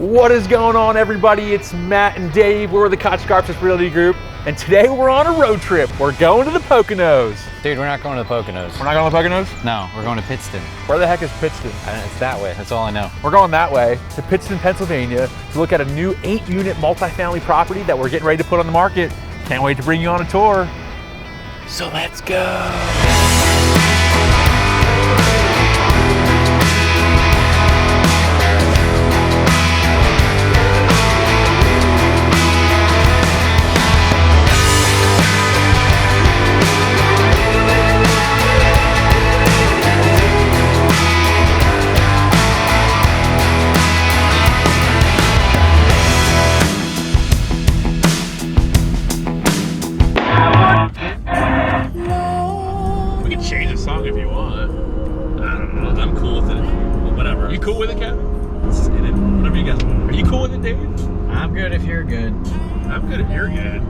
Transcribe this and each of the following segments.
What is going on, everybody? It's Matt and Dave. We're with the Koch Garpstas Realty Group, and today we're on a road trip. We're going to the Poconos. Dude, we're not going to the Poconos. We're not going to the Poconos? No, we're going to Pittston. Where the heck is Pittston? It's that way, that's all I know. We're going that way to Pittston, Pennsylvania to look at a new 8-unit multifamily property that we're getting ready to put on the market. Can't wait to bring you on a tour. So let's go. Change the song if you want. I don't know. I'm cool with it. Whatever. You cool with it, Kevin? Let's hit it. Whatever you guys want. Are you cool with it, Dave? I'm good if you're good. I'm good if you're good.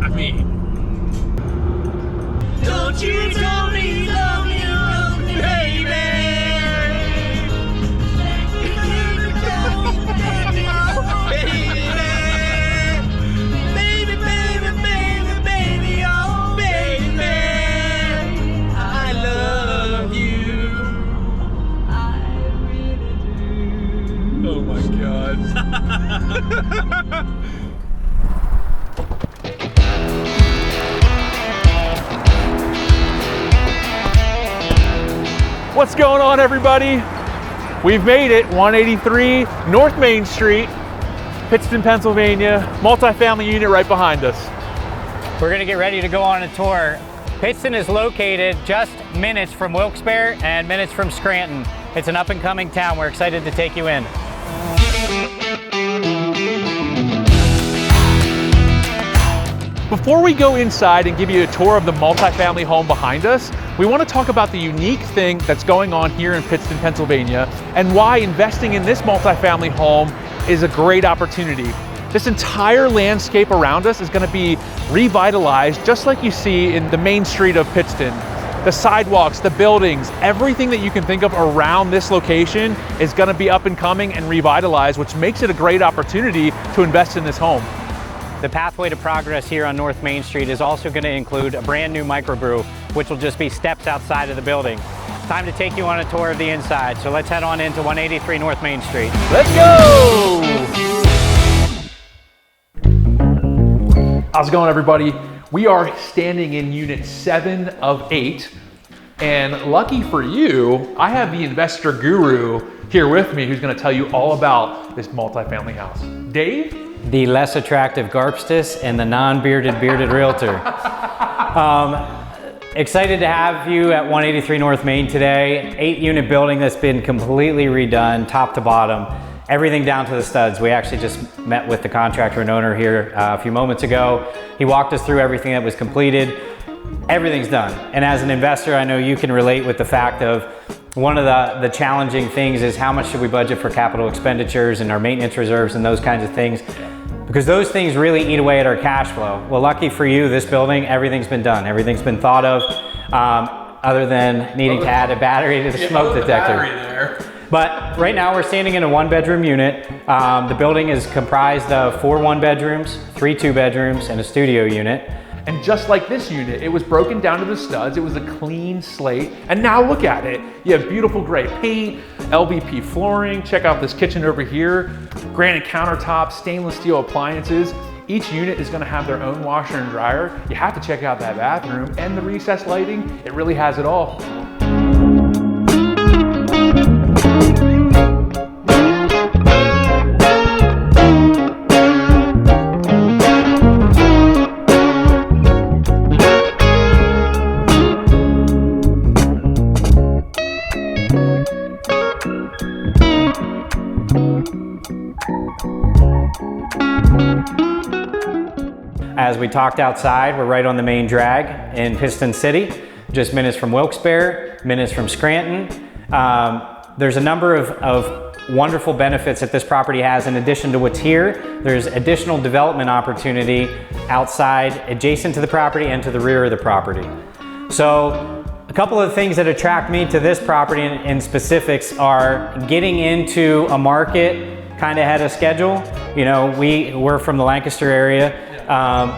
I mean, don't you tell me love you, baby. Oh my God. What's going on, everybody? We've made it. 183 North Main Street, Pittston, Pennsylvania. Multifamily unit right behind us. We're gonna get ready to go on a tour. Pittston is located just minutes from Wilkes-Barre and minutes from Scranton. It's an up and coming town. We're excited to take you in. Before we go inside and give you a tour of the multifamily home behind us, we want to talk about the unique thing that's going on here in Pittston, Pennsylvania, and why investing in this multifamily home is a great opportunity. This entire landscape around us is going to be revitalized, just like you see in the main street of Pittston. The sidewalks, the buildings, everything that you can think of around this location is going to be up and coming and revitalized, which makes it a great opportunity to invest in this home. The pathway to progress here on North Main Street is also going to include a brand new microbrew, which will just be steps outside of the building. Time to take you on a tour of the inside, so let's head on into 183 North Main Street. Let's go! How's it going, everybody? We are standing in unit 7 of 8, and lucky for you, I have the investor guru here with me who's going to tell you all about this multifamily house. Dave? The less attractive Garpstas and the non-bearded bearded realtor. Excited to have you at 183 North Main today. 8-unit building that's been completely redone, top to bottom. Everything down to the studs. We actually just met with the contractor and owner here a few moments ago. He walked us through everything that was completed. Everything's done. And as an investor, I know you can relate with the fact of one of the challenging things is how much should we budget for capital expenditures and our maintenance reserves and those kinds of things. Because those things really eat away at our cash flow. Well, lucky for you, this building, everything's been done. Everything's been thought of, other than needing to add a battery to the smoke detector. But right now we're standing in a 1-bedroom unit. The building is comprised of 4 1-bedrooms, 3 2-bedrooms, and a studio unit. And just like this unit, it was broken down to the studs. It was a clean slate. And now look at it. You have beautiful gray paint, LVP flooring. Check out this kitchen over here. Granite countertops, stainless steel appliances. Each unit is going to have their own washer and dryer. You have to check out that bathroom and the recessed lighting. It really has it all. As we talked outside, we're right on the main drag in Pittston City, just minutes from Wilkes-Barre, minutes from Scranton. There's a number of wonderful benefits that this property has in addition to what's here. There's additional development opportunity outside, adjacent to the property and to the rear of the property. So a couple of things that attract me to this property in specifics are getting into a market kind of ahead of schedule. You know, we're from the Lancaster area.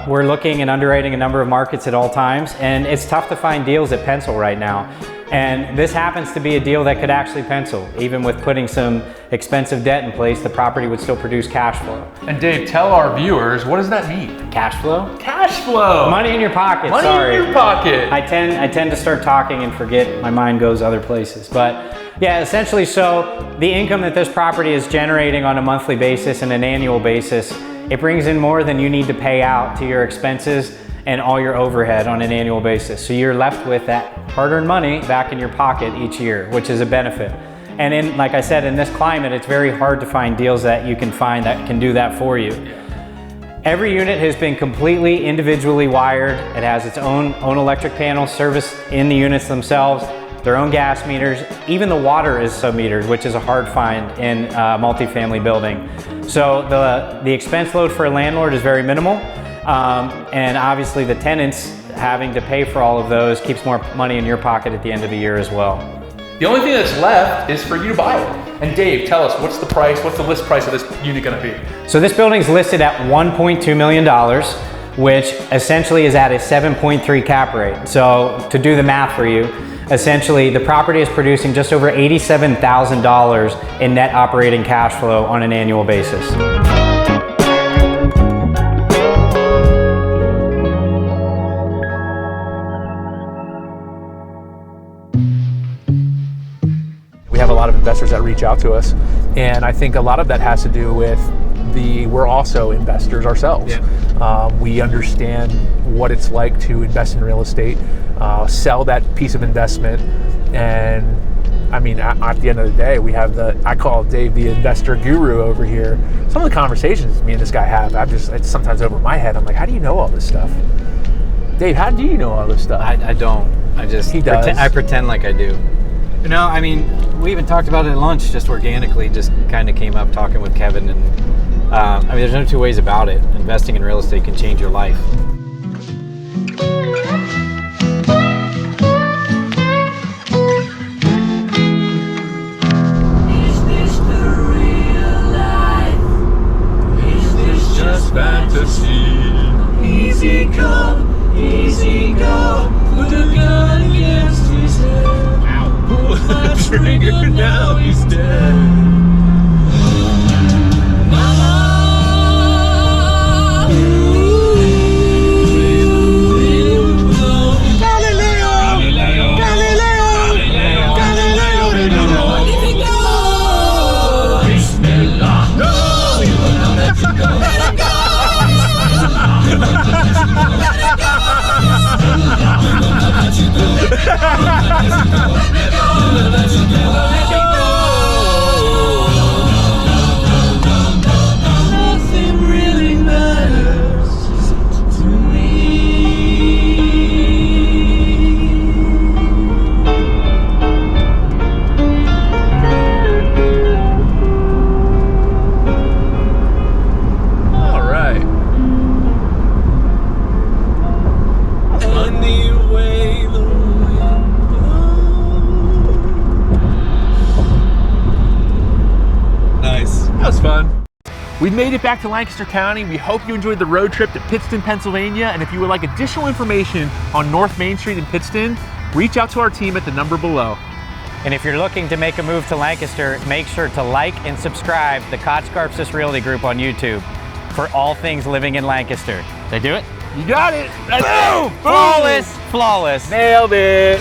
We're looking and underwriting a number of markets at all times, and it's tough to find deals that pencil right now. And this happens to be a deal that could actually pencil. Even with putting some expensive debt in place, the property would still produce cash flow. And Dave, tell our viewers, what does that mean? Cash flow? Cash flow! Money in your pocket, Money sorry. in your pocket! I tend to start talking and forget, my mind goes other places. But yeah, essentially, so the income that this property is generating on a monthly basis and an annual basis, it brings in more than you need to pay out to your expenses and all your overhead on an annual basis. So you're left with that hard-earned money back in your pocket each year, which is a benefit. And in, like I said, in this climate, it's very hard to find deals that you can find that can do that for you. Every unit has been completely individually wired. It has its own electric panel service in the units themselves, their own gas meters. Even the water is sub-metered, which is a hard find in a multifamily building. So the expense load for a landlord is very minimal. And obviously the tenants having to pay for all of those keeps more money in your pocket at the end of the year as well. The only thing that's left is for you to buy it. And Dave, tell us, what's the price, what's the list price of this unit gonna be? So this building's listed at $1.2 million, which essentially is at a 7.3 cap rate. So to do the math for you, essentially the property is producing just over $87,000 in net operating cash flow on an annual basis. We have a lot of investors that reach out to us, and I think a lot of that has to do with we're also investors ourselves. Yeah. We understand what it's like to invest in real estate, sell that piece of investment, and I mean, at the end of the day, we have I call Dave the investor guru over here. Some of the conversations me and this guy have, it's sometimes over my head. I'm like, how do you know all this stuff? Dave, how do you know all this stuff? I don't. He does. I pretend like I do. You know, I mean, we even talked about it at lunch, just organically, just kind of came up talking with Kevin. And I mean, there's no two ways about it. Investing in real estate can change your life. Is this the real life? Is this just fantasy? Easy come, easy go. Put a gun against his head. Pull my trigger, now he's dead. Mama, Galileo, Galileo, Galileo, let it go. Bismillah, no, we will not let you go. Let it go. Nothing really matters to me. All right. Anyway, the wind blows. Nice. That was fun. We've made it back to Lancaster County. We hope you enjoyed the road trip to Pittston, Pennsylvania. And if you would like additional information on North Main Street in Pittston, reach out to our team at the number below. And if you're looking to make a move to Lancaster, make sure to like and subscribe the Koch Garpstas Realty Group on YouTube for all things living in Lancaster. Did I do it? You got it. Boom! Flawless, flawless. Nailed it.